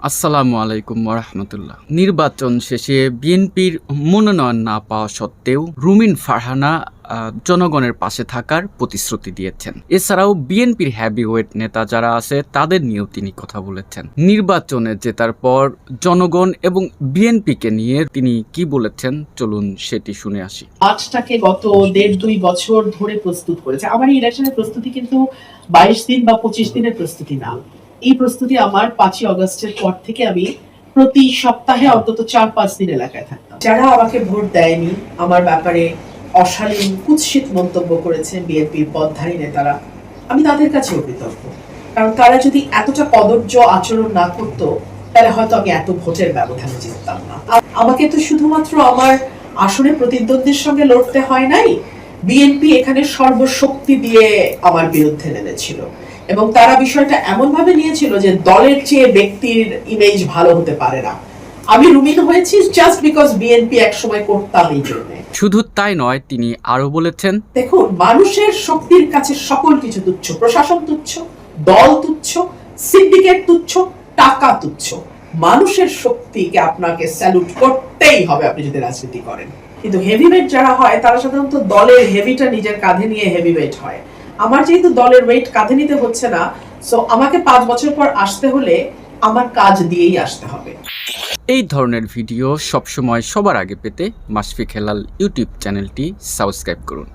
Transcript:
আসসালামু আলাইকুম ওরহমতুল্লাহ। নির্বাচন শেষে বিএনপির মনোনয়ন না পাওয়া সত্ত্বেও রুমিন ফারহানা জনগণের পাশে থাকার প্রতিশ্রুতি দিয়েছেন। এছাড়াও বিএনপির হেভিওয়েট নেতা যারা আছে তাদের নিয়েও তিনি কথা বলেছেন। নির্বাচনে জেতার পর জনগণ এবং বিএনপিকে নিয়ে তিনি কি বলেছেন চলুন সেটি শুনে আসি। মাঠটাকে গত 1.5-2 বছর ধরে প্রস্তুত করেছে। আমার এই ইলেকশনের প্রস্তুতি কিন্তু 22 দিন বা 25 দিনের প্রস্তুতি না। এই প্রস্তুতি আমার 5ই আগস্টের পর থেকে আমি প্রতি সপ্তাহে অন্তত 4-5 দিন এলাকায় থাকতাম। যারা আমাকে ভোট দেয়নি, আমার ব্যাপারে অশালীন কুৎসিত মন্তব্য করেছে বিএনপির পদধারী নেতারা, আমি তাদের কাছে কৃতজ্ঞ। কারণ তারা যদি এতটা কদর্য আচরণ না করতো তাহলে হয়তো আমি এত ভোটের ব্যবধানে জিততাম না। আমাকে তো শুধুমাত্র আমার আসলে প্রতিদ্বন্দ্বীর সঙ্গে লড়তে হয় নাই, বিএনপি এখানে সর্বশক্তি দিয়ে আমার বিরুদ্ধে নেমেছিল এবং তারা বিষয়টা এমন ভাবে নিয়েছিল যে দলের চেয়ে ব্যক্তির ইমেজ ভালো হতে পারে না। আমি রুমিন হয়েছি জাস্ট বিকজ বিএনপি একসময় করতাম এই জন্য। শুধু তাই নয়, তিনি আরো বলেছেন, দেখুন, মানুষের শক্তির কাছে সকল কিছু তুচ্ছ, প্রশাসন তুচ্ছ, দল তুচ্ছ, সিন্ডিকেট তুচ্ছ, টাকা তুচ্ছ। মানুষের শক্তিকে আপনাকে স্যালুট করতেই হবে আপনি যদি রাজনীতি করেন। কিন্তু হেভিওয়েট যারা হয় তারা সাধারণত দলের হেভিটা নিজের কাঁধে নিয়ে হেভিওয়েট হয়। আমার যেহেতু দলের ওয়েট কাঁধে নিতে হচ্ছে না, সো আমাকে 5 বছর পর আসতে হলে আমার কাজ দিয়েই আসতে হবে। এই ধরনের ভিডিও সবসময় সবার আগে পেতে মাশফিক হেলাল ইউটিউব চ্যানেলটি সাবস্ক্রাইব করুন।